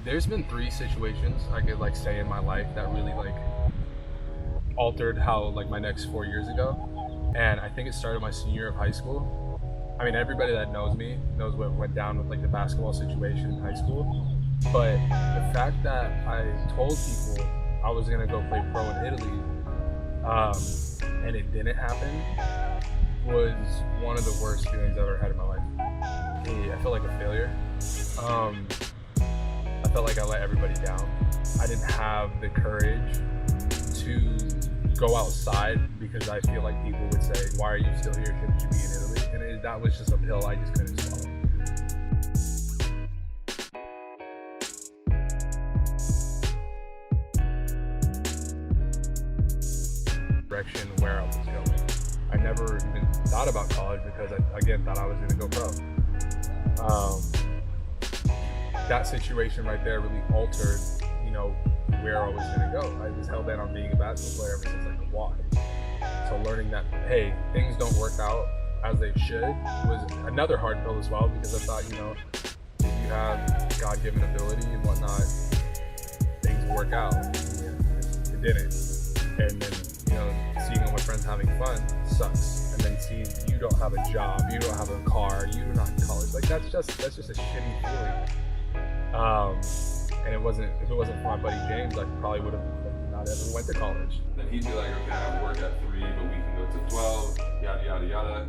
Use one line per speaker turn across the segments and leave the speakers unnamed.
There's been three situations I could like say in my life that really like altered how like my next 4 years ago. And I think it started my senior year of high school. I mean, everybody that knows me knows what went down with like the basketball situation in high school. But the fact that I told people I was gonna go play pro in Italy, and it didn't happen, was one of the worst feelings I've ever had in my life. I felt like a failure. I felt like I let everybody down. I didn't have the courage to go outside because I feel like people would say, "Why are you still here? Shouldn't you be in Italy?" And that was just a pill I just couldn't swallow. Direction where I was going. I never even thought about college because I, again, thought I was going to go pro. That situation right there really altered, where I was going to go. I was hell bent on being a basketball player ever since I could walk. So learning that, hey, things don't work out as they should was another hard pill as well, because I thought, if you have God-given ability and whatnot, things will work out. It didn't. And then, seeing all my friends having fun sucks. And then seeing you don't have a job, you don't have a car, you're not in college, like that's just a shitty feeling. And if it wasn't for my buddy James, I probably would have not ever went to college.
Then he'd be like, okay, I have work at 3, but we can go to 12, yada, yada, yada.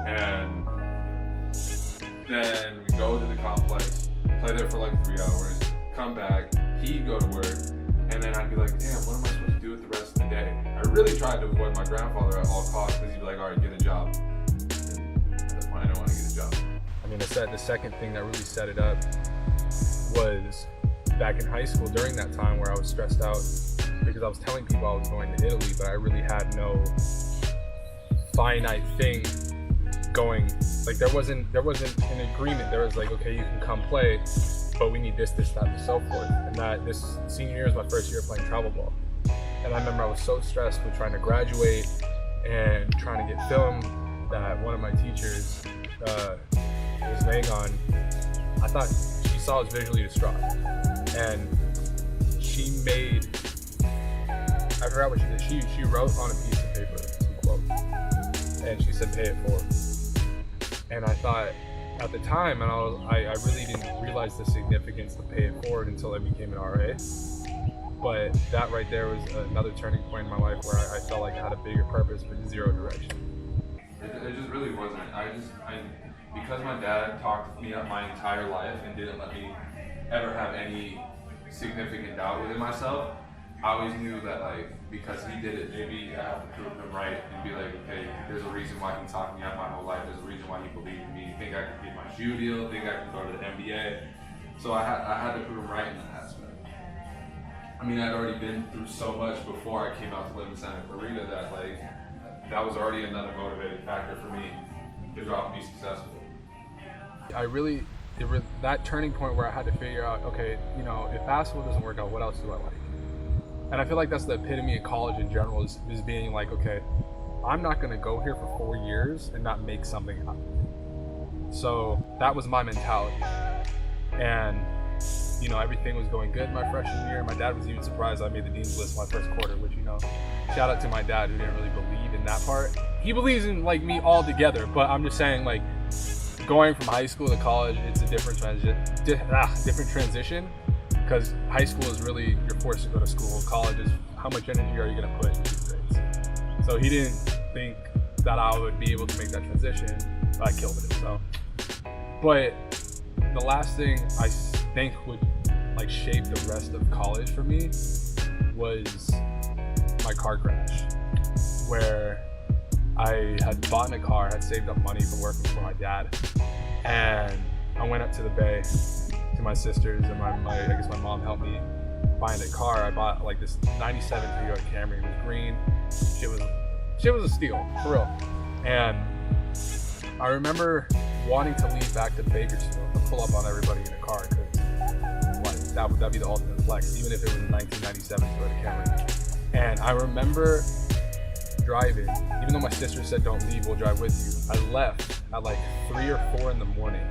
And then we go to the complex, play there for like 3 hours, come back, he'd go to work, and then I'd be like, damn, what am I supposed to do with the rest of the day? I really tried to avoid my grandfather at all costs because he'd be like, all right, get a job. And at that point, I don't want to get a job.
I mean, the second thing that really set it up was back in high school during that time where I was stressed out because I was telling people I was going to Italy, but I really had no finite thing going. Like there wasn't an agreement. There was like, okay, you can come play, but we need this, that, and so forth. And that this senior year is my first year playing travel ball. And I remember I was so stressed with trying to graduate and trying to get filmed that one of my teachers, was Megan, I thought she saw I was visually distraught. And she made, I forgot what she did. She wrote on a piece of paper some quotes, and she said, "Pay it forward." And I thought at the time, and I really didn't realize the significance of pay it forward until I became an RA. But that right there was another turning point in my life where I felt like I had a bigger purpose but zero direction.
It just really wasn't. Because my dad talked me up my entire life and didn't let me ever have any significant doubt within myself, I always knew that because he did it, maybe I have to prove him right and be like, okay, there's a reason why he talked me up my whole life, there's a reason why he believed in me, think I could get my shoe deal, think I could go to the NBA. So I had to prove him right in that aspect. I mean, I'd already been through so much before I came out to live in Santa Clarita that was already another motivating factor for me to go out and be successful.
That turning point where I had to figure out, okay, if basketball doesn't work out, what else do I like? And I feel like that's the epitome of college in general is being like, okay, I'm not going to go here for 4 years and not make something happen. So that was my mentality. And, everything was going good my freshman year. My dad was even surprised I made the dean's list my first quarter, which, shout out to my dad who didn't really believe in that part. He believes in me all together, but I'm just saying going from high school to college, it's a different transition, because high school is really, you're forced to go to school. College is how much energy are you going to put into these grades? So he didn't think that I would be able to make that transition, but I killed it. So, but the last thing I think would shape the rest of college for me was my car crash, where I had bought a car, had saved up money from working for my dad, and I went up to the Bay to my sisters, and I guess my mom helped me buying a car. I bought this 97 Toyota Camry. It was green. Shit was a steal, for real. And I remember wanting to leave back to Bakersfield to pull up on everybody in a car, because that'd be the ultimate flex, even if it was a 1997 Toyota Camry. And I remember driving, even though my sister said don't leave, we'll drive with you. I left at 3 or 4 in the morning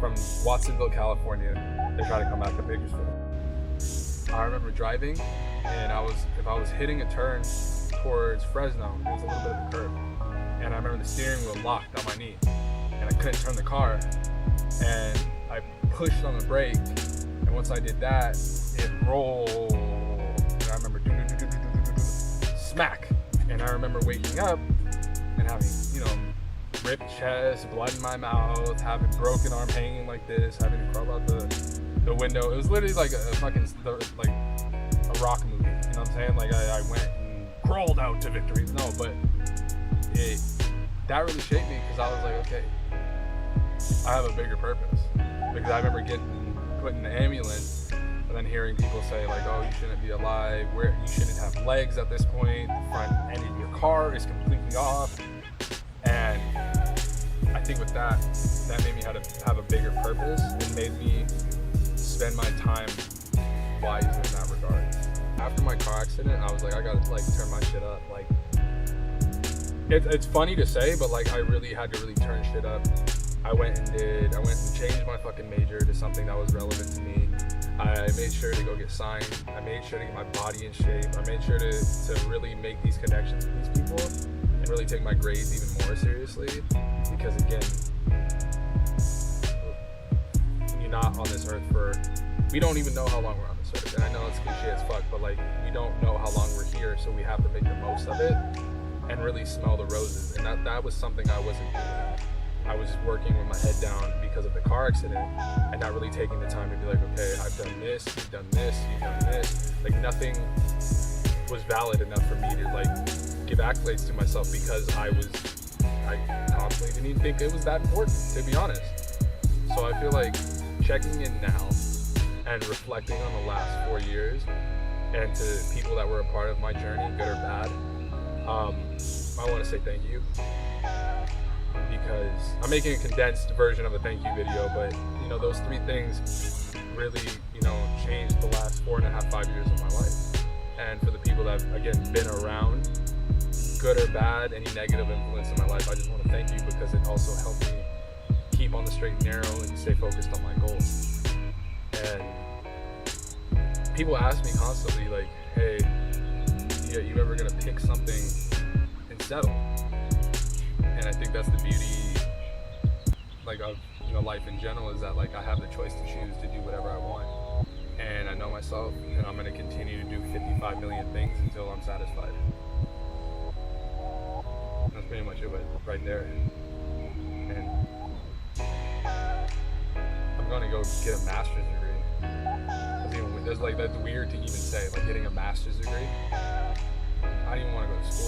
from Watsonville, California to try to come back to Bakersfield. I remember driving, and if I was hitting a turn towards Fresno, there was a little bit of a curve, and I remember the steering wheel locked on my knee, and I couldn't turn the car, and I pushed on the brake, and once I did that, it rolled, and I remember smack, and I remember waking up and having, ripped chest, blood in my mouth, having broken arm hanging like this, having to crawl out the window. It was literally like a fucking, like a rock movie, you know what I'm saying? Like I went and crawled out to victory. No, but that really shaped me, because I was like, okay, I have a bigger purpose. Because I remember getting put in the ambulance and then hearing people say like, oh, you shouldn't be alive, you shouldn't have legs at this point, the front end of your car is completely off. And I think with that made me have a bigger purpose, and made me spend my time wisely in that regard. After my car accident, I was like, I gotta turn my shit up. Like, it's funny to say, but like I really had to turn shit up. I went and changed my fucking major to something that was relevant to me. I made sure to go get signed. I made sure to get my body in shape. I made sure to really make these connections with these people, and really take my grades even more seriously. Because again, you're not on this earth we don't even know how long we're on this earth. And I know it's cliche as fuck, but like, we don't know how long we're here, so we have to make the most of it and really smell the roses. And that was something I wasn't doing. I was working with my head down because of the car accident, and not really taking the time to be like, okay, I've done this, you've done this, you've done this. Like, nothing was valid enough for me to like give accolades to myself, because I constantly didn't even think it was that important, to be honest. So I feel like checking in now and reflecting on the last 4 years, and to people that were a part of my journey, good or bad, I want to say thank you. Because I'm making a condensed version of a thank you video, but those 3 things really, changed the last 4.5, 5 years of my life. And for the people that have, again, been around, good or bad, any negative influence in my life, I just want to thank you, because it also helped me keep on the straight and narrow and stay focused on my goals. And people ask me constantly, like, hey, you ever gonna pick something and settle? And I think that's the beauty, like, of life in general, is that like I have the choice to choose to do whatever I want. And I know myself, and I'm gonna continue to do 55 million things until I'm satisfied. That's pretty much it right there. And I'm gonna go get a master's degree. That's weird to even say, like getting a master's degree. I don't even want to go to school.